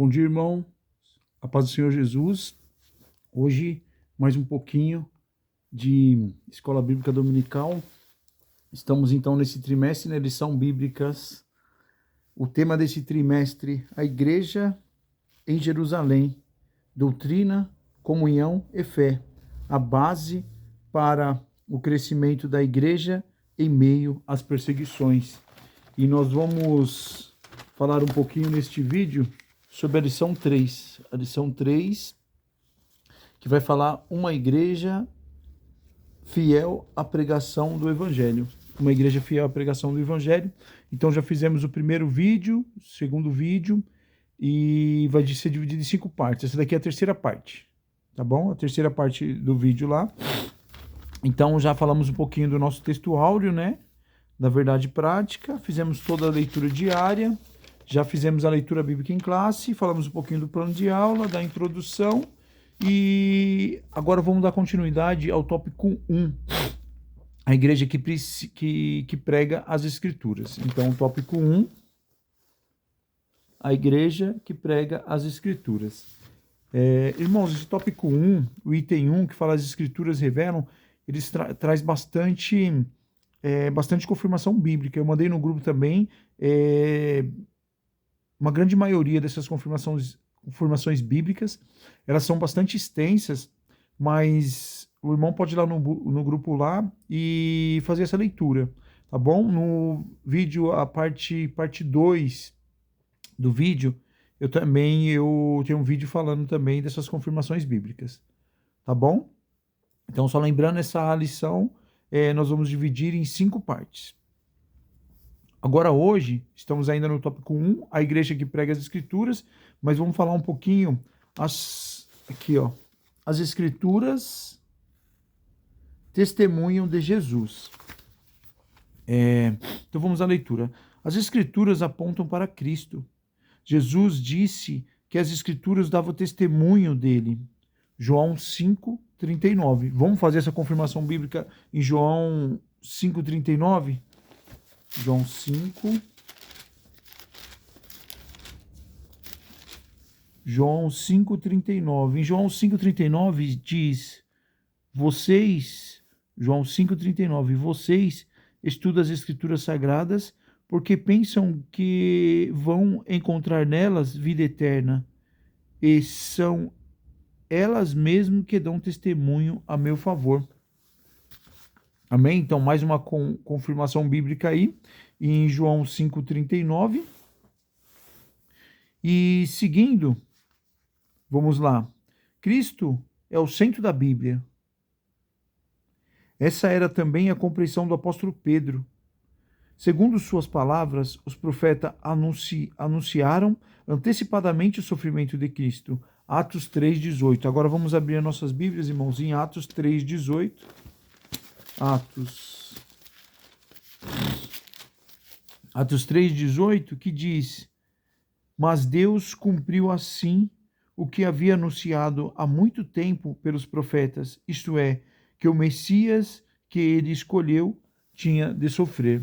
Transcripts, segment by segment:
Bom dia, irmão. A paz do Senhor Jesus. Hoje, mais um pouquinho de Escola Bíblica Dominical. Estamos, então, nesse trimestre, na lição bíblicas. O tema desse trimestre, a Igreja em Jerusalém. Doutrina, comunhão e fé. A base para o crescimento da Igreja em meio às perseguições. E nós vamos falar um pouquinho neste vídeo sobre a lição 3. A lição 3, que vai falar uma igreja fiel à pregação do Evangelho. Uma igreja fiel à pregação do Evangelho. Então já fizemos o primeiro vídeo, o segundo vídeo, e vai ser dividido em 5 partes. Essa daqui é a terceira parte, tá bom? A terceira parte do vídeo lá. Então já falamos um pouquinho do nosso texto áureo, né? Da verdade prática, fizemos toda a leitura diária, já fizemos a leitura bíblica em classe, falamos um pouquinho do plano de aula, da introdução, e agora vamos dar continuidade ao tópico 1, a igreja que prega as Escrituras. Então, o tópico 1, a igreja que prega as Escrituras. Irmãos, esse tópico 1, o item 1, que fala as Escrituras revelam, eles traz bastante confirmação bíblica. Eu mandei no grupo também uma grande maioria dessas confirmações bíblicas. Elas são bastante extensas, mas o irmão pode ir lá no grupo lá e fazer essa leitura, tá bom? No vídeo, a parte 2 do vídeo, eu tenho um vídeo falando também dessas confirmações bíblicas, tá bom? Então, só lembrando, essa lição nós vamos dividir em 5 partes. Agora, hoje, estamos ainda no tópico 1, a igreja que prega as Escrituras, mas vamos falar um pouquinho, as Escrituras testemunham de Jesus. Então, vamos à leitura. As Escrituras apontam para Cristo. Jesus disse que as Escrituras davam testemunho dele. João 5:39. Vamos fazer essa confirmação bíblica em João 5:39? João 5. João 5:39. Em João 5:39 diz: João 5:39, vocês estudam as Escrituras Sagradas porque pensam que vão encontrar nelas vida eterna, e são elas mesmas que dão testemunho a meu favor. Amém? Então, mais uma confirmação bíblica aí, em João 5:39. E seguindo, vamos lá. Cristo é o centro da Bíblia. Essa era também a compreensão do apóstolo Pedro. Segundo suas palavras, os profetas anunciaram antecipadamente o sofrimento de Cristo. Atos 3:18. Agora vamos abrir as nossas Bíblias, irmãos, em Atos 3:18. Atos 3:18, que diz: mas Deus cumpriu assim o que havia anunciado há muito tempo pelos profetas, isto é, que o Messias que ele escolheu tinha de sofrer.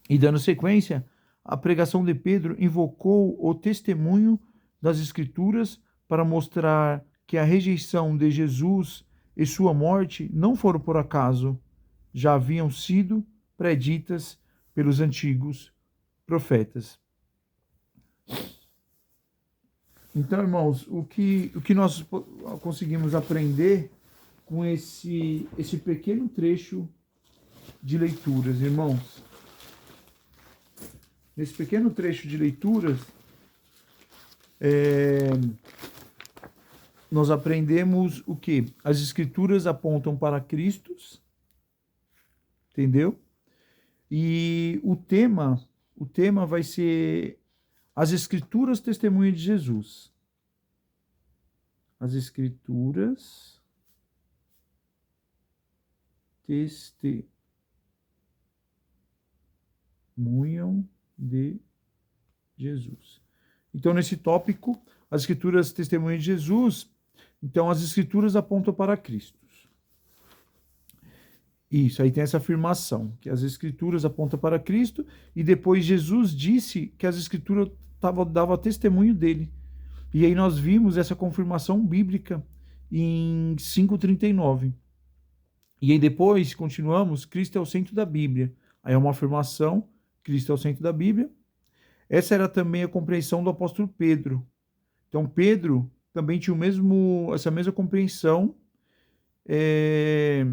E dando sequência, a pregação de Pedro invocou o testemunho das Escrituras para mostrar que a rejeição de Jesus e sua morte não foram por acaso, já haviam sido preditas pelos antigos profetas. Então, irmãos, o que nós conseguimos aprender com esse pequeno trecho de leituras, irmãos? Nesse pequeno trecho de leituras, nós aprendemos o quê? As Escrituras apontam para Cristo, entendeu? E o tema vai ser as Escrituras testemunham de Jesus. As Escrituras testemunham de Jesus. Então, nesse tópico, as Escrituras testemunham de Jesus. Então, as Escrituras apontam para Cristo. Isso, aí tem essa afirmação, que as Escrituras apontam para Cristo, e depois Jesus disse que as Escrituras davam testemunho dele. E aí nós vimos essa confirmação bíblica em 5:39. E aí depois continuamos, Cristo é o centro da Bíblia. Aí é uma afirmação, Cristo é o centro da Bíblia. Essa era também a compreensão do apóstolo Pedro. Então Pedro também tinha essa mesma compreensão, é,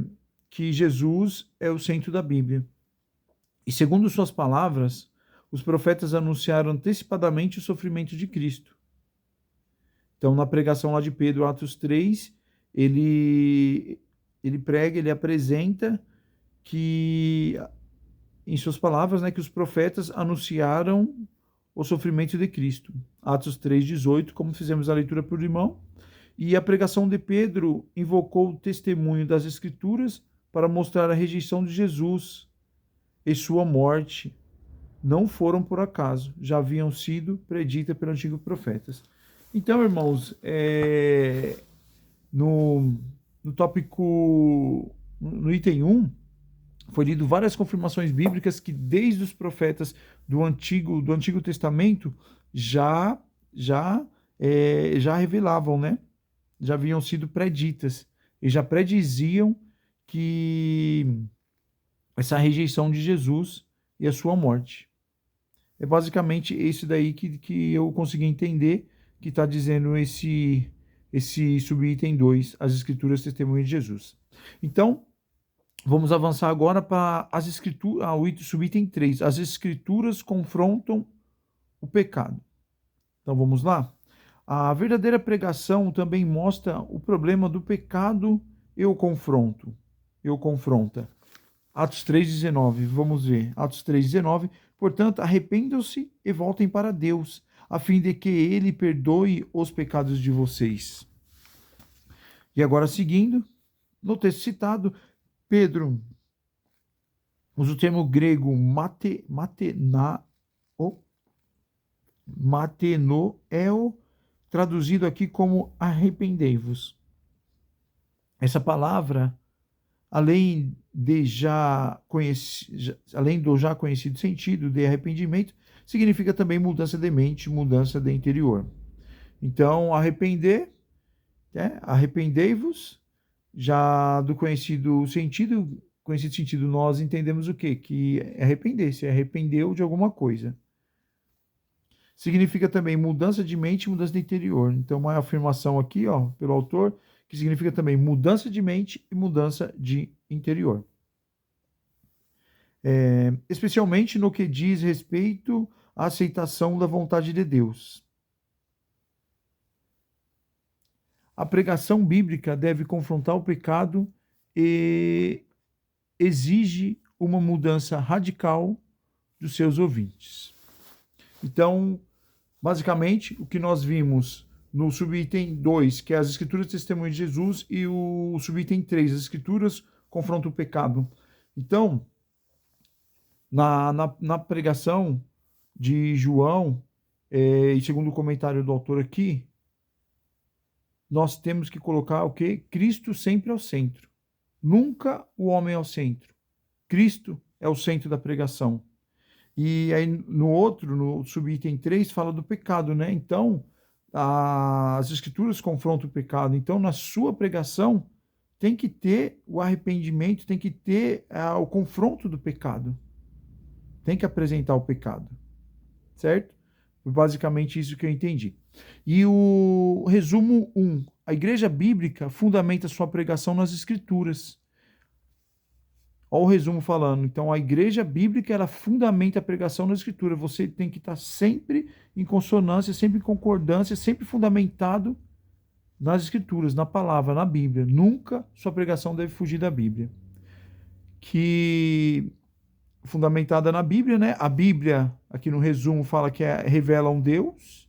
que Jesus é o centro da Bíblia. E segundo suas palavras, os profetas anunciaram antecipadamente o sofrimento de Cristo. Então, na pregação lá de Pedro, Atos 3, ele prega, ele apresenta que, em suas palavras, né, que os profetas anunciaram o sofrimento de Cristo. Atos 3:18, como fizemos a leitura por irmão. E a pregação de Pedro invocou o testemunho das Escrituras para mostrar a rejeição de Jesus e sua morte não foram por acaso, já haviam sido preditas pelos antigos profetas. Então, irmãos, no tópico, no item 1, foi lido várias confirmações bíblicas que desde os profetas do Antigo Testamento já revelavam, né? Já haviam sido preditas e já prediziam que essa rejeição de Jesus e a sua morte. É basicamente isso daí que eu consegui entender, que está dizendo esse subitem 2, as Escrituras testemunham de Jesus. Então, vamos avançar agora para as Escrituras, o subitem 3, as Escrituras confrontam o pecado. Então, vamos lá? A verdadeira pregação também mostra o problema do pecado e o confronto. Confronta. Atos 3:19, vamos ver. Atos 3:19. Portanto, arrependam-se e voltem para Deus, a fim de que Ele perdoe os pecados de vocês. E agora, seguindo, no texto citado, Pedro usa o termo grego matenoeo, traduzido aqui como arrependei-vos. Essa palavra, além do já conhecido sentido de arrependimento, significa também mudança de mente, mudança de interior. Então, arrependei-vos, já do conhecido sentido, nós entendemos o quê? Que arrepender, se arrependeu de alguma coisa. Significa também mudança de mente e mudança de interior. Então, uma afirmação aqui, pelo autor, que significa também mudança de mente e mudança de interior. Especialmente no que diz respeito à aceitação da vontade de Deus. A pregação bíblica deve confrontar o pecado e exige uma mudança radical dos seus ouvintes. Então, basicamente, o que nós vimos no subitem 2, que é as Escrituras testemunham de Jesus, e o subitem 3, as Escrituras confrontam o pecado. Então, na pregação de João, e segundo o comentário do autor aqui, nós temos que colocar o quê? Cristo sempre ao centro. Nunca o homem ao centro. Cristo é o centro da pregação. E aí no subitem 3, fala do pecado, né? Então, as Escrituras confrontam o pecado. Então, na sua pregação, tem que ter o arrependimento, tem que ter o confronto do pecado. Tem que apresentar o pecado. Certo? Foi basicamente isso que eu entendi. E o resumo 1. A igreja bíblica fundamenta sua pregação nas Escrituras. Olha o resumo falando. Então, a igreja bíblica, ela fundamenta a pregação na Escritura. Você tem que estar sempre em consonância, sempre em concordância, sempre fundamentado nas Escrituras, na palavra, na Bíblia. Nunca sua pregação deve fugir da Bíblia. Que fundamentada na Bíblia, né? A Bíblia, aqui no resumo, fala que revela um Deus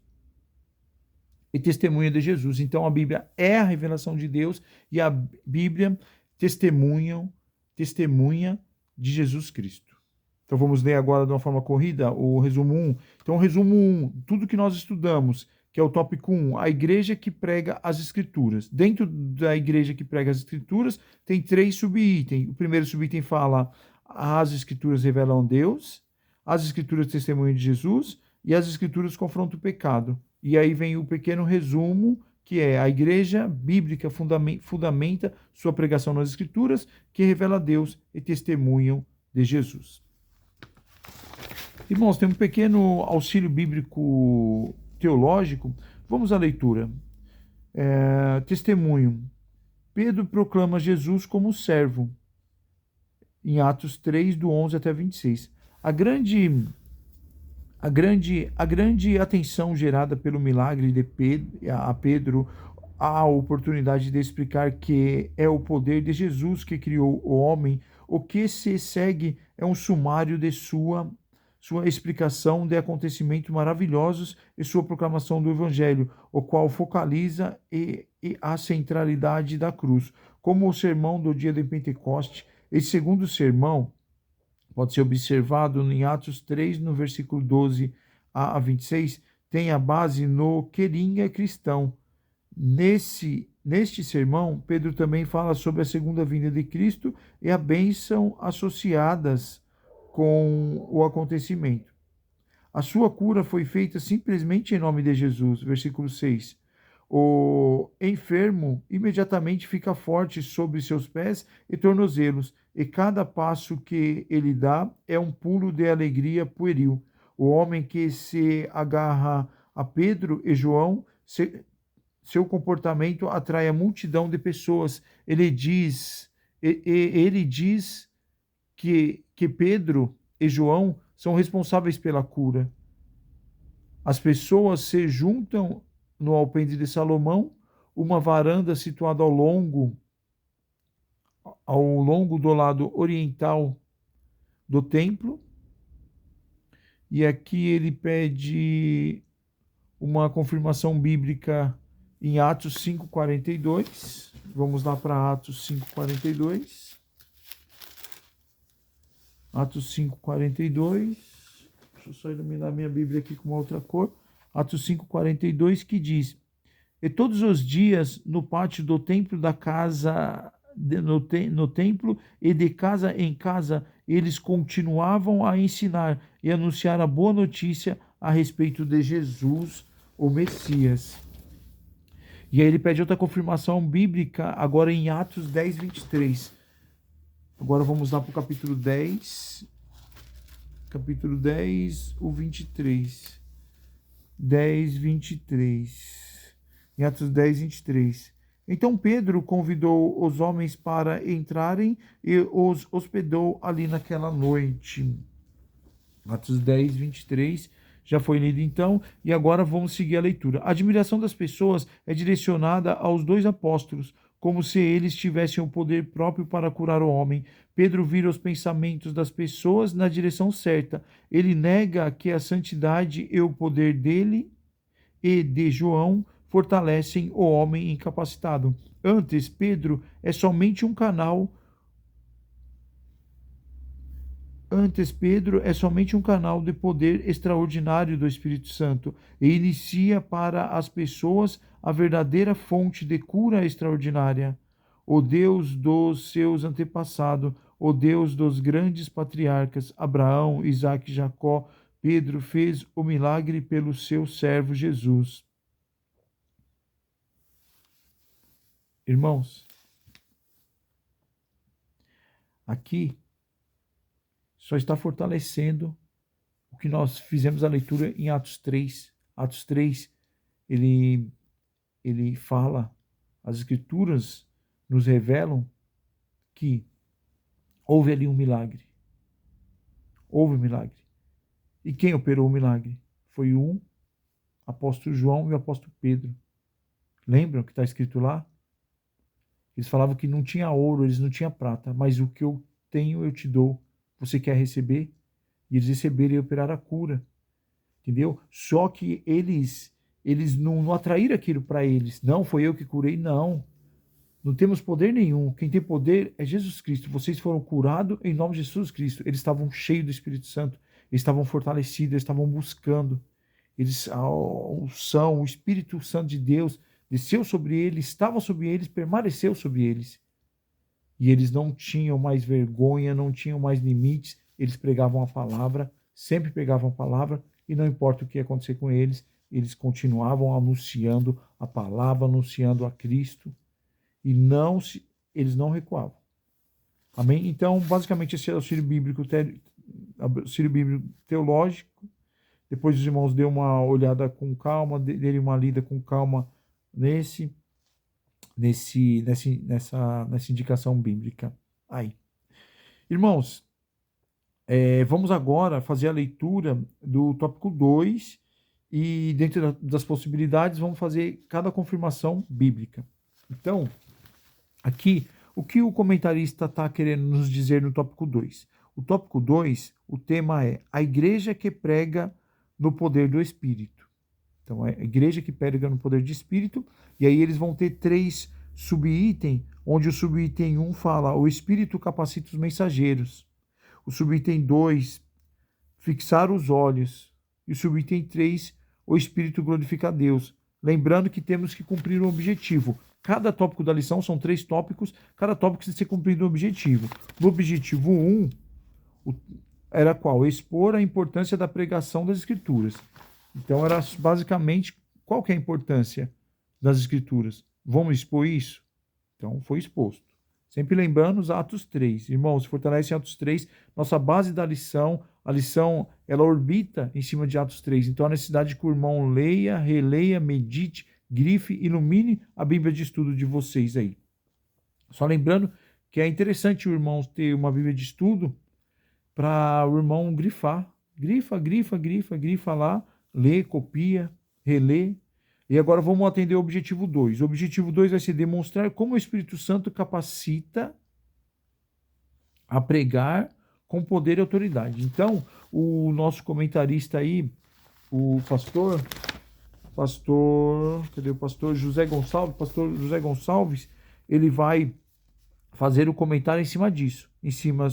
e testemunha de Jesus. Então, a Bíblia é a revelação de Deus e a Bíblia testemunha de Jesus Cristo. Então, vamos ler agora de uma forma corrida o resumo 1. Então, o resumo 1, tudo que nós estudamos, que é o tópico 1, a igreja que prega as Escrituras. Dentro da igreja que prega as Escrituras, tem 3 subitens. O primeiro subitem fala: as Escrituras revelam Deus, as Escrituras testemunham de Jesus, e as Escrituras confrontam o pecado. E aí vem o pequeno resumo, que é a igreja bíblica fundamenta sua pregação nas Escrituras, que revela a Deus e testemunham de Jesus. Irmãos, tem um pequeno auxílio bíblico teológico. Vamos à leitura. Testemunho. Pedro proclama Jesus como servo, em Atos 3, do 11 até 26. A grande atenção gerada pelo milagre de Pedro, a oportunidade de explicar que é o poder de Jesus que criou o homem, o que se segue é um sumário de sua explicação de acontecimentos maravilhosos e sua proclamação do Evangelho, o qual focaliza a centralidade da cruz. Como o sermão do dia de Pentecoste, esse segundo sermão pode ser observado em Atos 3, no versículo 12 a 26, tem a base no querinha cristão. Neste sermão, Pedro também fala sobre a segunda vinda de Cristo e a bênção associadas com o acontecimento. A sua cura foi feita simplesmente em nome de Jesus, versículo 6. O enfermo imediatamente fica forte sobre seus pés e tornozelos, e cada passo que ele dá é um pulo de alegria pueril. O homem que se agarra a Pedro e João, seu comportamento atrai a multidão de pessoas. Ele diz que Pedro e João são responsáveis pela cura. As pessoas se juntam no alpendre de Salomão, uma varanda situada ao longo do lado oriental do templo. E aqui ele pede uma confirmação bíblica em Atos 5:42. Vamos lá para Atos 5:42. Atos 5:42. Deixa eu só iluminar minha Bíblia aqui com uma outra cor. Atos 5:42, que diz: E todos os dias no pátio do templo da casa, no templo e de casa em casa, eles continuavam a ensinar e anunciar a boa notícia a respeito de Jesus, o Messias. E aí ele pede outra confirmação bíblica, agora em Atos 10:23. Agora vamos lá para o capítulo 10. Capítulo 10, o 23. 10:23. Em Atos 10:23. Então Pedro convidou os homens para entrarem e os hospedou ali naquela noite. Atos 10:23. Já foi lido então, e agora vamos seguir a leitura. A admiração das pessoas é direcionada aos dois apóstolos, como se eles tivessem o poder próprio para curar o homem. Pedro vira os pensamentos das pessoas na direção certa. Ele nega que a santidade e o poder dele e de João fortalecem o homem incapacitado. Antes, Pedro é somente um canal de poder extraordinário do Espírito Santo e inicia para as pessoas a verdadeira fonte de cura extraordinária. O Deus dos seus antepassados, o Deus dos grandes patriarcas, Abraão, Isaque e Jacó, Pedro fez o milagre pelo seu servo Jesus. Irmãos, aqui só está fortalecendo o que nós fizemos a leitura em Atos 3. Atos 3, ele fala, as Escrituras nos revelam que houve ali um milagre. Houve um milagre. E quem operou o milagre? Foi o apóstolo João e o apóstolo Pedro. Lembram que está escrito lá? Eles falavam que não tinha ouro, eles não tinham prata, mas o que eu tenho eu te dou. Você quer receber? E eles receberam e operaram a cura. Entendeu? Só que eles não atraíram aquilo para eles. Não, foi eu que curei. Não. Não temos poder nenhum. Quem tem poder é Jesus Cristo. Vocês foram curados em nome de Jesus Cristo. Eles estavam cheios do Espírito Santo. Eles estavam fortalecidos. Eles estavam buscando. O Espírito Santo de Deus desceu sobre eles, estava sobre eles, permaneceu sobre eles. E eles não tinham mais vergonha, não tinham mais limites. Eles pregavam a palavra, sempre pregavam a palavra e não importa o que ia acontecer com eles, eles continuavam anunciando a palavra, anunciando a Cristo, e eles não recuavam. Amém? Então, basicamente, esse é o auxílio bíblico teológico. Depois os irmãos dêem uma olhada com calma, derem uma lida com calma nessa indicação bíblica aí. Irmãos, vamos agora fazer a leitura do tópico 2 e dentro das possibilidades vamos fazer cada confirmação bíblica. Então, aqui, o que o comentarista está querendo nos dizer no tópico 2? O tópico 2, o tema é a igreja que prega no poder do Espírito. Então, é a igreja que prega no poder do Espírito, e aí eles vão ter 3 subitens, onde o subitem 1 fala, o Espírito capacita os mensageiros. O subitem 2, fixar os olhos. E o subitem 3, o Espírito glorifica a Deus. Lembrando que temos que cumprir um objetivo. Cada tópico da lição são 3 tópicos, cada tópico precisa ser cumprido um objetivo. No objetivo 1, era qual? Expor a importância da pregação das Escrituras. Então, era basicamente, qual que é a importância das Escrituras? Vamos expor isso? Então, foi exposto. Sempre lembrando os Atos 3. Irmãos, se fortalece em Atos 3, nossa base da lição, a lição, ela orbita em cima de Atos 3. Então, a necessidade que o irmão leia, releia, medite, grife, ilumine a Bíblia de estudo de vocês aí. Só lembrando que é interessante o irmão ter uma Bíblia de estudo para o irmão grifar. Grifa lá, lê, copia, relê. E agora vamos atender o objetivo 2. O objetivo 2 vai ser demonstrar como o Espírito Santo capacita a pregar com poder e autoridade. Então, o nosso comentarista aí, o pastor José Gonçalves? Pastor José Gonçalves, ele vai fazer o comentário em cima disso, em cima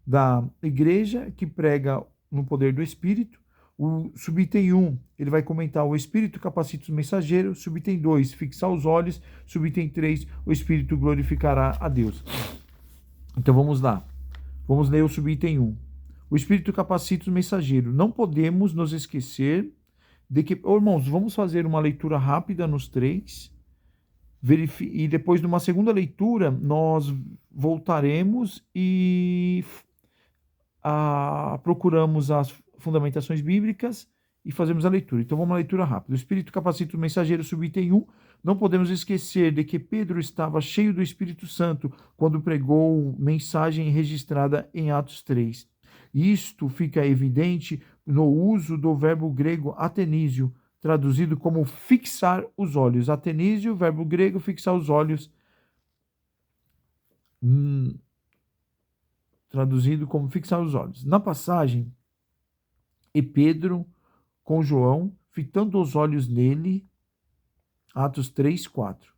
da igreja que prega no poder do Espírito. O subitem 1, ele vai comentar o Espírito capacita os mensageiros. Subitem 2, fixar os olhos. Subitem 3, o Espírito glorificará a Deus. Então vamos lá. Vamos ler o subitem 1. O Espírito capacita os mensageiros. Não podemos nos esquecer de que... irmãos, vamos fazer uma leitura rápida nos 3. E depois, numa segunda leitura, nós voltaremos e procuramos as fundamentações bíblicas e fazemos a leitura. Então vamos à leitura rápida. O Espírito capacita o mensageiro, subitem 1. Não podemos esquecer de que Pedro estava cheio do Espírito Santo quando pregou mensagem registrada em Atos 3. Isto fica evidente no uso do verbo grego atenísio, traduzido como fixar os olhos. Atenísio, verbo grego, fixar os olhos. Traduzido como fixar os olhos. Na passagem, e Pedro com João, fitando os olhos nele, Atos 3, 4.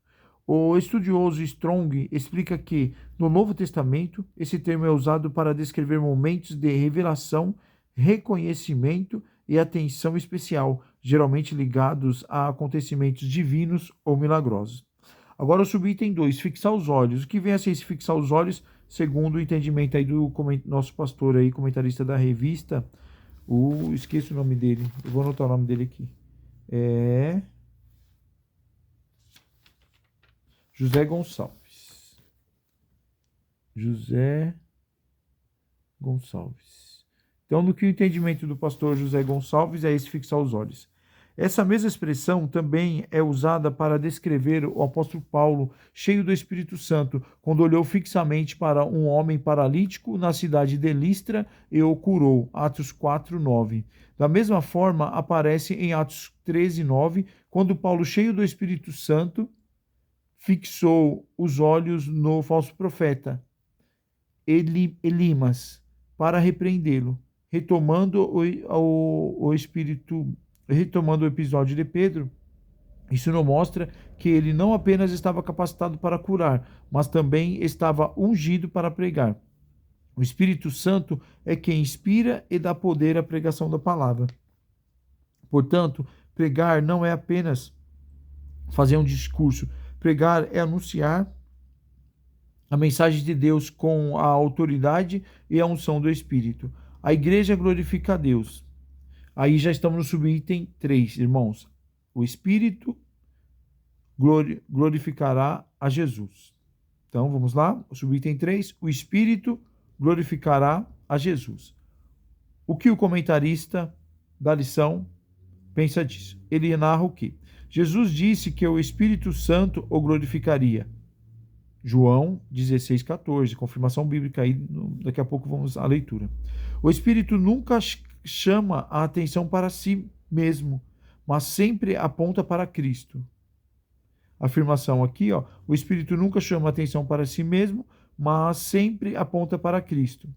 O estudioso Strong explica que, no Novo Testamento, esse termo é usado para descrever momentos de revelação, reconhecimento e atenção especial, geralmente ligados a acontecimentos divinos ou milagrosos. Agora o subitem 2, fixar os olhos. O que vem a ser esse fixar os olhos, segundo o entendimento aí do nosso pastor aí, comentarista da revista, esqueço o nome dele, eu vou anotar o nome dele aqui. José Gonçalves. Então, no que o entendimento do pastor José Gonçalves é esse fixar os olhos. Essa mesma expressão também é usada para descrever o apóstolo Paulo, cheio do Espírito Santo, quando olhou fixamente para um homem paralítico na cidade de Listra e o curou. Atos 4, 9. Da mesma forma, aparece em Atos 13, 9, quando Paulo, cheio do Espírito Santo, fixou os olhos no falso profeta Elimas para repreendê-lo, retomando o episódio de Pedro. Isso não mostra que ele não apenas estava capacitado para curar, mas também estava ungido para pregar. O Espírito Santo é quem inspira e dá poder à pregação da palavra. Portanto, pregar não é apenas fazer um discurso. Pregar é anunciar a mensagem de Deus com a autoridade e a unção do Espírito. A igreja glorifica a Deus. Aí já estamos no subitem 3, irmãos. O Espírito glorificará a Jesus. Então, vamos lá. O subitem 3, o Espírito glorificará a Jesus. O que o comentarista da lição pensa disso? Ele narra o quê? Jesus disse que o Espírito Santo o glorificaria. João 16,14, confirmação bíblica aí, daqui a pouco vamos à leitura. O Espírito nunca chama a atenção para si mesmo, mas sempre aponta para Cristo. Afirmação aqui, ó, o Espírito nunca chama a atenção para si mesmo, mas sempre aponta para Cristo.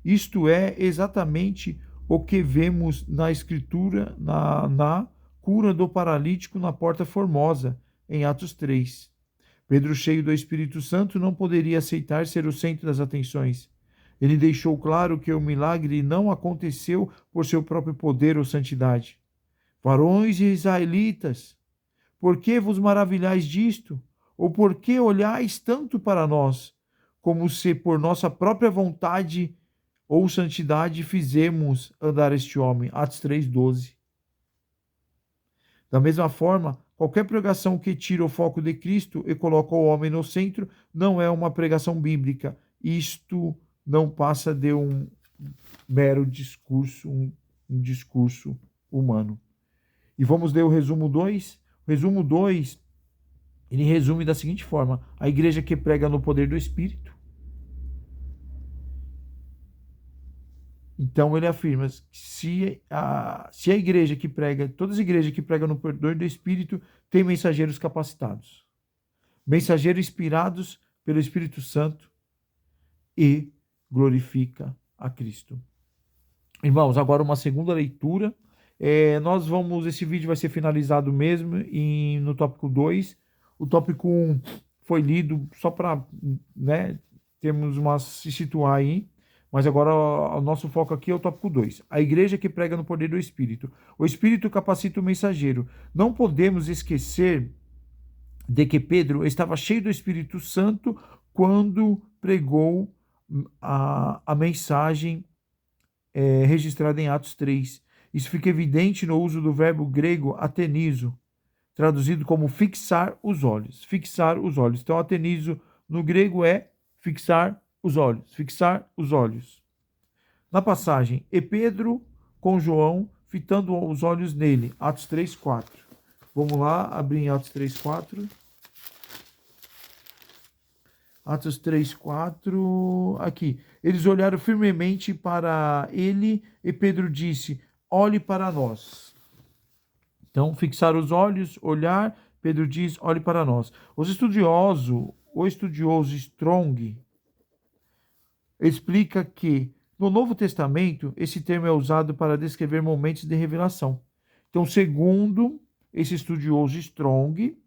Isto é exatamente o que vemos na Escritura, na cura do paralítico na Porta Formosa, em Atos 3. Pedro, cheio do Espírito Santo, não poderia aceitar ser o centro das atenções. Ele deixou claro que o milagre não aconteceu por seu próprio poder ou santidade. Varões israelitas, por que vos maravilhais disto? Ou por que olhais tanto para nós, como se por nossa própria vontade ou santidade fizemos andar este homem? Atos 3,12. Da mesma forma, qualquer pregação que tira o foco de Cristo e coloca o homem no centro não é uma pregação bíblica. Isto não passa de um mero discurso, um discurso humano. E vamos ler o resumo 2. O resumo 2, ele resume da seguinte forma: a igreja que prega no poder do Espírito. Então ele afirma que se a igreja que prega, todas as igrejas que pregam no poder do Espírito, têm mensageiros capacitados, mensageiros inspirados pelo Espírito Santo e glorifica a Cristo. Irmãos, agora uma segunda leitura. Esse vídeo vai ser finalizado mesmo no tópico 2. O tópico 1 foi lido só para, se situar aí. Mas agora o nosso foco aqui é o tópico 2. A igreja que prega no poder do Espírito. O Espírito capacita o mensageiro. Não podemos esquecer de que Pedro estava cheio do Espírito Santo quando pregou a mensagem registrada em Atos 3. Isso fica evidente no uso do verbo grego atenizo, traduzido como fixar os olhos. Fixar os olhos. Então, atenizo no grego é fixar os olhos, fixar os olhos. Na passagem, e Pedro com João fitando os olhos nele, Atos 3,4. Vamos lá, abrir em Atos 3,4. Atos 3,4, aqui. Eles olharam firmemente para ele e Pedro disse: olhe para nós. Então, fixar os olhos, olhar, Pedro diz: olhe para nós. O estudioso Strong explica que no Novo Testamento esse termo é usado para descrever momentos de revelação. Então, segundo esse estudioso Strong,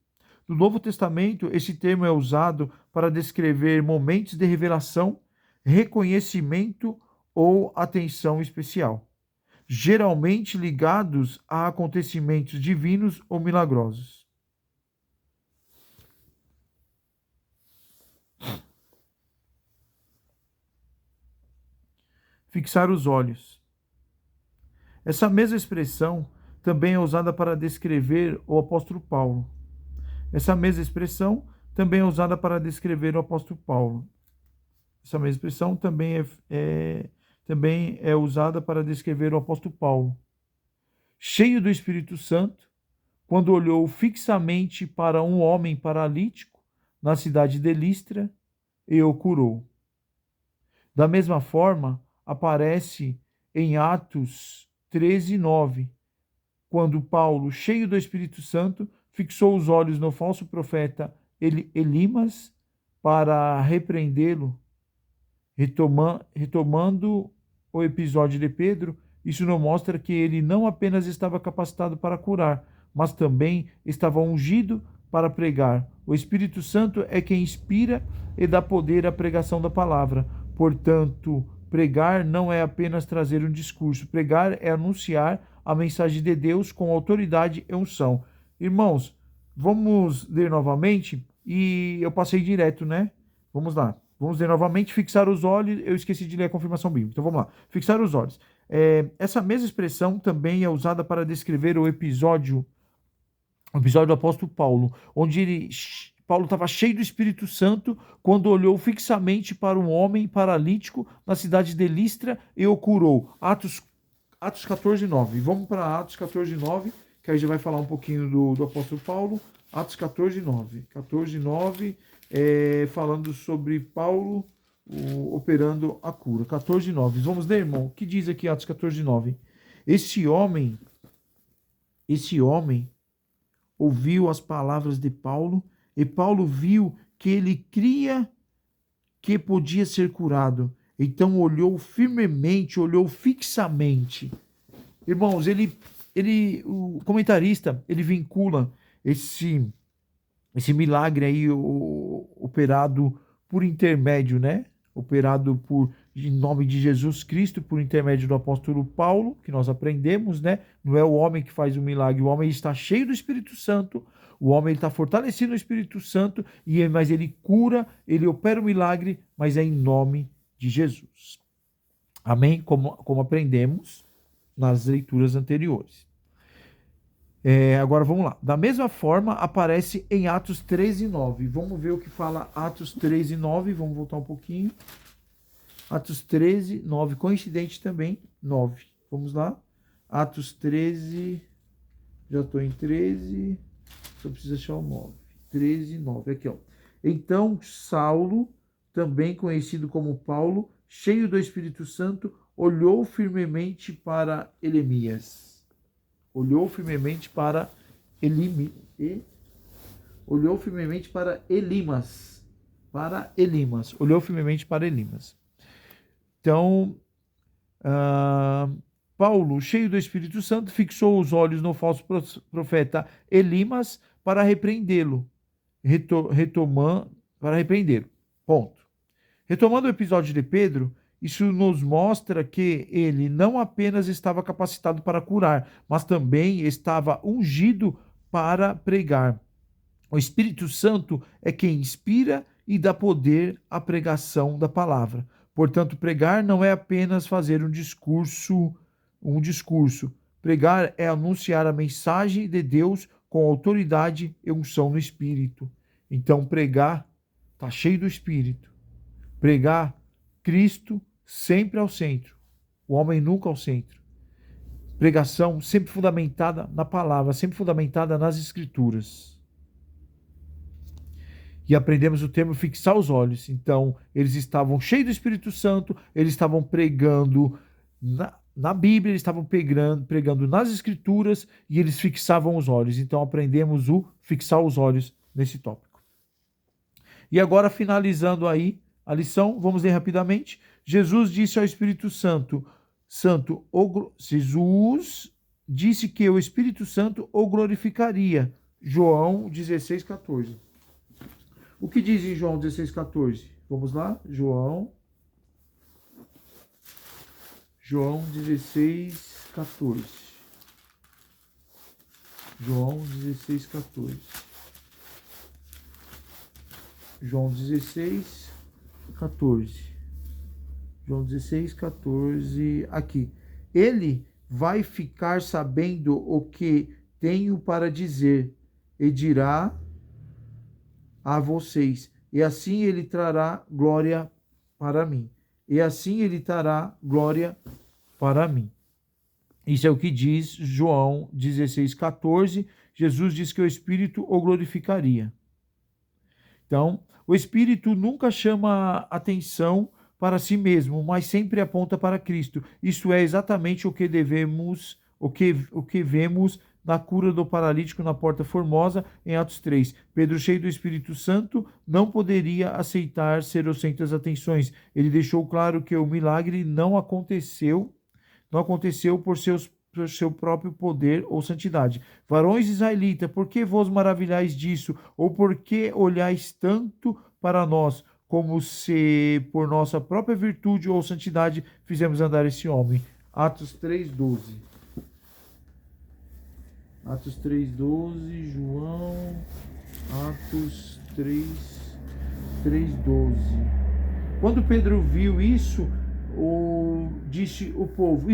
no Novo Testamento esse termo é usado para descrever momentos de revelação, reconhecimento ou atenção especial, geralmente ligados a acontecimentos divinos ou milagrosos. Fixar os olhos. Essa mesma expressão também é usada para descrever o apóstolo Paulo. Essa mesma expressão também é usada para descrever o apóstolo Paulo. Essa mesma expressão também é usada para descrever o apóstolo Paulo. Cheio do Espírito Santo, quando olhou fixamente para um homem paralítico na cidade de Listra e o curou. Da mesma forma, aparece em Atos 13:9, quando Paulo, cheio do Espírito Santo, fixou os olhos no falso profeta Elimas para repreendê-lo. Retomando o episódio de Pedro, isso não mostra que ele não apenas estava capacitado para curar, mas também estava ungido para pregar. O Espírito Santo é quem inspira e dá poder à pregação da palavra. Portanto, pregar não é apenas trazer um discurso. Pregar é anunciar a mensagem de Deus com autoridade e unção. Irmãos, vamos ler novamente. E eu passei direto, né? Vamos lá. Vamos ler novamente. Fixar os olhos. Eu esqueci de ler a confirmação bíblica. Então vamos lá. Fixar os olhos. Essa mesma expressão também é usada para descrever o episódio do apóstolo Paulo, onde Paulo estava cheio do Espírito Santo quando olhou fixamente para um homem paralítico na cidade de Listra e o curou. Atos 14, 9. Vamos para Atos 14, 9, que aí já vai falar um pouquinho do apóstolo Paulo. Atos 14, 9. 14, 9, falando sobre Paulo operando a cura. 14, 9. Vamos ler, irmão? O que diz aqui Atos 14, 9? Esse homem ouviu as palavras de Paulo, e Paulo viu que ele cria que podia ser curado. Então olhou firmemente, olhou fixamente. Irmãos, o comentarista, ele vincula esse milagre aí operado por intermédio, né? Operado em nome de Jesus Cristo, por intermédio do apóstolo Paulo, que nós aprendemos, né? Não é o homem que faz o milagre, o homem está cheio do Espírito Santo, o homem está fortalecido no Espírito Santo, mas ele cura, ele opera o milagre, mas é em nome de Jesus. Amém? Como aprendemos nas leituras anteriores. Agora vamos lá. Da mesma forma, aparece em Atos 13, 9. Vamos ver o que fala Atos 13, 9. Vamos voltar um pouquinho. Atos 13, 9. Coincidente também, 9. Vamos lá. Atos 13. Já estou em 13. Só preciso achar o 9. 13, 9. Aqui, ó. Então, Saulo, também conhecido como Paulo, cheio do Espírito Santo, olhou firmemente para Elimas. Olhou firmemente para Elimas. Olhou firmemente para Elimas. Então, Paulo, cheio do Espírito Santo, fixou os olhos no falso profeta Elimas para repreendê-lo. Ponto. Retomando o episódio de Pedro, isso nos mostra que ele não apenas estava capacitado para curar, mas também estava ungido para pregar. O Espírito Santo é quem inspira e dá poder à pregação da palavra. Portanto, pregar não é apenas fazer um discurso. Pregar é anunciar a mensagem de Deus com autoridade e unção no Espírito. Então, pregar está cheio do Espírito. Pregar Cristo sempre ao centro, o homem nunca ao centro. Pregação sempre fundamentada na palavra, sempre fundamentada nas Escrituras. E aprendemos o termo fixar os olhos. Então, eles estavam cheios do Espírito Santo, eles estavam pregando na Bíblia, eles estavam pregando nas Escrituras e eles fixavam os olhos. Então, aprendemos o fixar os olhos nesse tópico. E agora, finalizando aí a lição, vamos ler rapidamente. Jesus disse ao Espírito Santo, Jesus disse que o Espírito Santo o glorificaria. João 16, 14. O que diz em João 16, 14? Vamos lá? João 16, 14. João 16, 14. João 16, 14. João 16, 14, aqui. Ele vai ficar sabendo o que tenho para dizer e dirá a vocês. E assim ele trará glória para mim. Isso é o que diz João 16, 14. Jesus diz que o Espírito o glorificaria. Então, o Espírito nunca chama atenção para si mesmo, mas sempre aponta para Cristo. Isso é exatamente o que vemos na cura do paralítico na Porta Formosa, em Atos 3. Pedro, cheio do Espírito Santo, não poderia aceitar ser o centro das atenções. Ele deixou claro que o milagre não aconteceu por seu próprio poder ou santidade. Varões israelitas, por que vos maravilhais disso? Ou por que olhais tanto para nós, como se por nossa própria virtude ou santidade fizemos andar esse homem? Atos 3:12. Atos 3:12, João, Atos 3:12. Quando Pedro viu isso, disse ao povo,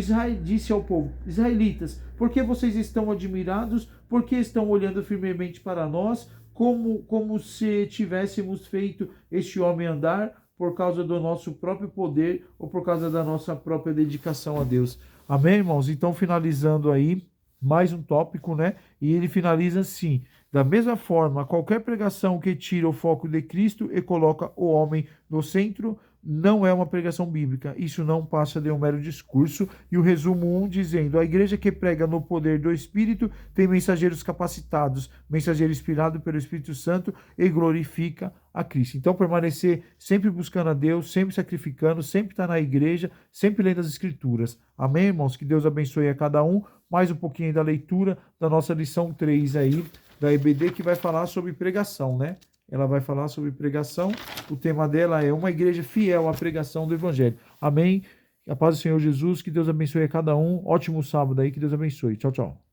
israelitas, por que vocês estão admirados? Por que estão olhando firmemente para nós, como se tivéssemos feito este homem andar por causa do nosso próprio poder ou por causa da nossa própria dedicação a Deus? Amém, irmãos? Então, finalizando aí, mais um tópico, né? E ele finaliza assim: da mesma forma, qualquer pregação que tira o foco de Cristo e coloca o homem no centro não é uma pregação bíblica. Isso não passa de um mero discurso. E o resumo 1 dizendo: a igreja que prega no poder do Espírito tem mensageiros capacitados, mensageiro inspirado pelo Espírito Santo e glorifica a Cristo. Então, permanecer sempre buscando a Deus, sempre sacrificando, sempre estar na igreja, sempre lendo as Escrituras. Amém, irmãos? Que Deus abençoe a cada um. Mais um pouquinho da leitura da nossa lição 3 aí, da EBD, que vai falar sobre pregação, né? Ela vai falar sobre pregação. O tema dela é uma igreja fiel à pregação do Evangelho. Amém? A paz do Senhor Jesus, que Deus abençoe a cada um. Ótimo sábado aí, que Deus abençoe. Tchau, tchau.